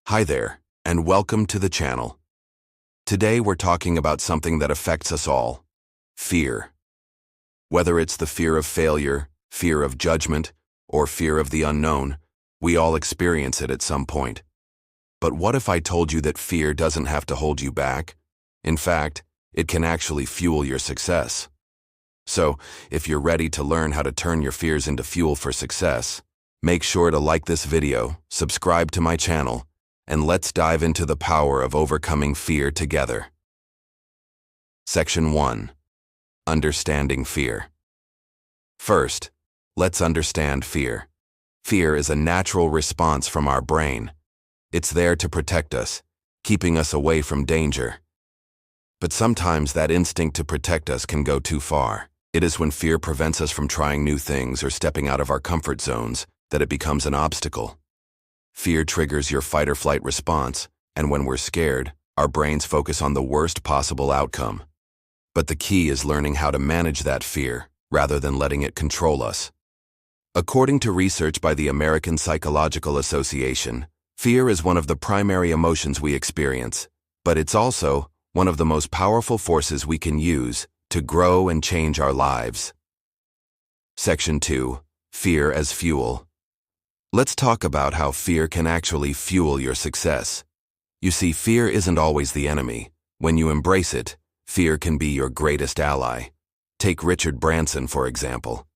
Hi there, and welcome to the channel. Today we're talking about something that affects us all: fear. Whether it's the fear of failure, fear of judgment, or fear of the unknown, we all experience it at some point. But what if I told you that fear doesn't have to hold you back? In fact, it can actually fuel your success. So, if you're ready to learn how to turn your fears into fuel for success, make sure to like this video, subscribe to my channel, and let's dive into the power of overcoming fear together. Section 1. Understanding fear. First, let's understand fear. Fear is a natural response from our brain. It's there to protect us, keeping us away from danger. But sometimes that instinct to protect us can go too far. It is when fear prevents us from trying new things or stepping out of our comfort zones that it becomes an obstacle. Fear triggers your fight-or-flight response, and when we're scared, our brains focus on the worst possible outcome. But the key is learning how to manage that fear, rather than letting it control us. According to research by the American Psychological Association, fear is one of the primary emotions we experience, but it's also one of the most powerful forces we can use to grow and change our lives. Section 2. Fear as fuel. Let's talk about how fear can actually fuel your success. You see, fear isn't always the enemy. When you embrace it, fear can be your greatest ally. Take Richard Branson, for example.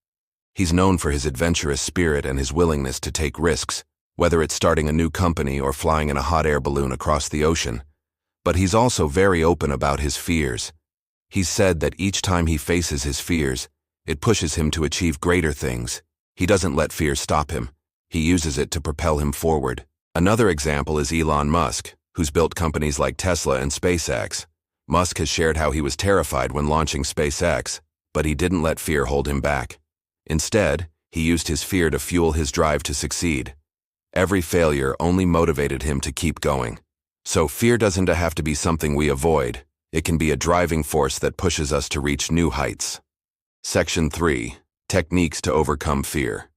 He's known for his adventurous spirit and his willingness to take risks, whether it's starting a new company or flying in a hot air balloon across the ocean. But he's also very open about his fears. He's said that each time he faces his fears, it pushes him to achieve greater things. He doesn't let fear stop him. He uses it to propel him forward. Another example is Elon Musk, who's built companies like Tesla and SpaceX. Musk has shared how he was terrified when launching SpaceX, but he didn't let fear hold him back. Instead, he used his fear to fuel his drive to succeed. Every failure only motivated him to keep going. So fear doesn't have to be something we avoid. It can be a driving force that pushes us to reach new heights. Section 3. Techniques to overcome fear.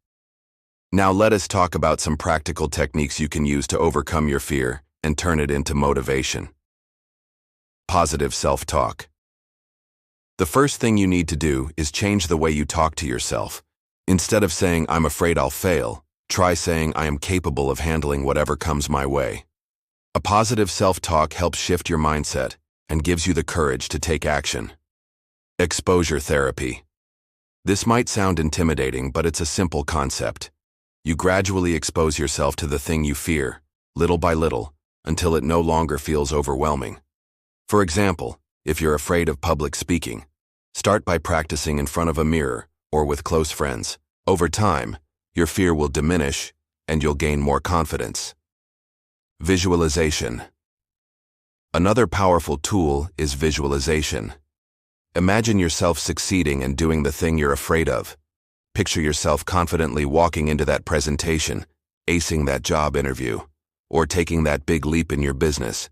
Now let us talk about some practical techniques you can use to overcome your fear and turn it into motivation. Positive self-talk. The first thing you need to do is change the way you talk to yourself. Instead of saying, "I'm afraid I'll fail," try saying, "I am capable of handling whatever comes my way." A positive self-talk helps shift your mindset and gives you the courage to take action. Exposure therapy. This might sound intimidating, but it's a simple concept. You gradually expose yourself to the thing you fear, little by little, until it no longer feels overwhelming. For example, if you're afraid of public speaking, start by practicing in front of a mirror or with close friends. Over time, your fear will diminish and you'll gain more confidence. Visualization. Another powerful tool is visualization. Imagine yourself succeeding and doing the thing you're afraid of. Picture yourself confidently walking into that presentation, acing that job interview, or taking that big leap in your business.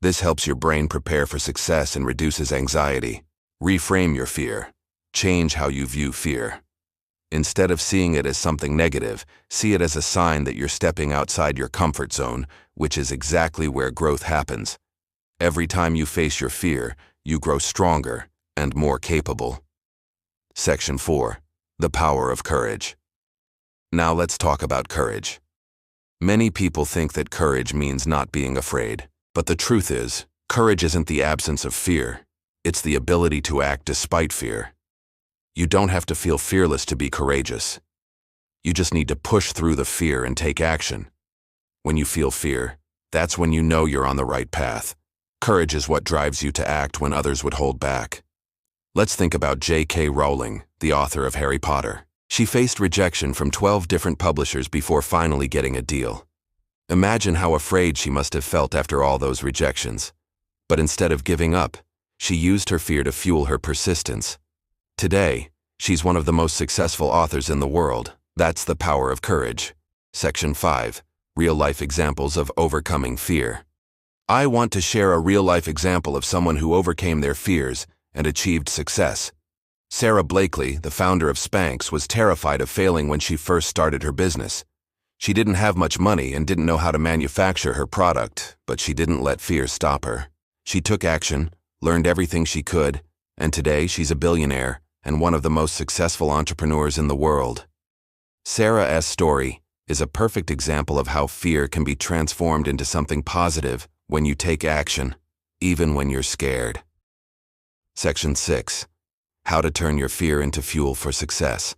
This helps your brain prepare for success and reduces anxiety. Reframe your fear. Change how you view fear. Instead of seeing it as something negative, see it as a sign that you're stepping outside your comfort zone, which is exactly where growth happens. Every time you face your fear, you grow stronger and more capable. Section 4. The power of courage. Now let's talk about courage. Many people think that courage means not being afraid, but the truth is, courage isn't the absence of fear. It's the ability to act despite fear. You don't have to feel fearless to be courageous. You just need to push through the fear and take action. When you feel fear, that's when you know you're on the right path. Courage is what drives you to act when others would hold back. Let's think about J.K. Rowling, the author of Harry Potter. She faced rejection from 12 different publishers before finally getting a deal. Imagine how afraid she must have felt after all those rejections. But instead of giving up, she used her fear to fuel her persistence. Today, she's one of the most successful authors in the world. That's the power of courage. Section 5. Real-life examples of overcoming fear. I want to share a real-life example of someone who overcame their fears and achieved success. Sarah Blakely, the founder of Spanx, was terrified of failing when she first started her business. She didn't have much money and didn't know how to manufacture her product, but she didn't let fear stop her. She took action, learned everything she could, and today she's a billionaire and one of the most successful entrepreneurs in the world. Sarah's story is a perfect example of how fear can be transformed into something positive when you take action, even when you're scared. Section 6. How to turn your fear into fuel for success.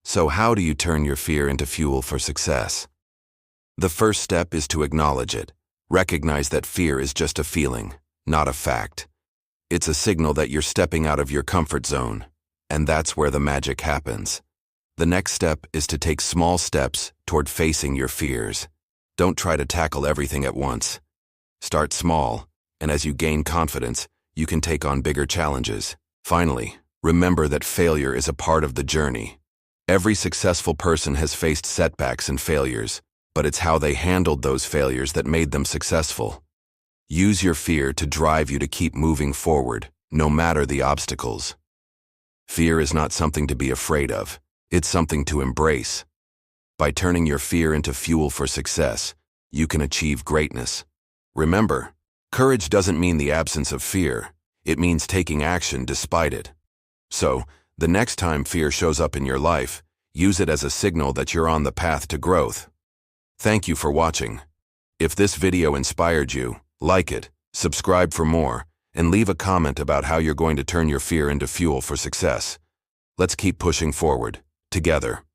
So how do you turn your fear into fuel for success? The first step is to acknowledge it. Recognize that fear is just a feeling, not a fact. It's a signal that you're stepping out of your comfort zone, and that's where the magic happens. The next step is to take small steps toward facing your fears. Don't try to tackle everything at once. Start small, and as you gain confidence, you can take on bigger challenges. Finally, remember that failure is a part of the journey. Every successful person has faced setbacks and failures, but it's how they handled those failures that made them successful. Use your fear to drive you to keep moving forward, no matter the obstacles. Fear is not something to be afraid of. It's something to embrace. By turning your fear into fuel for success, you can achieve greatness. Remember, courage doesn't mean the absence of fear. It means taking action despite it. So, the next time fear shows up in your life, use it as a signal that you're on the path to growth. Thank you for watching. If this video inspired you, like it, subscribe for more, and leave a comment about how you're going to turn your fear into fuel for success. Let's keep pushing forward, together.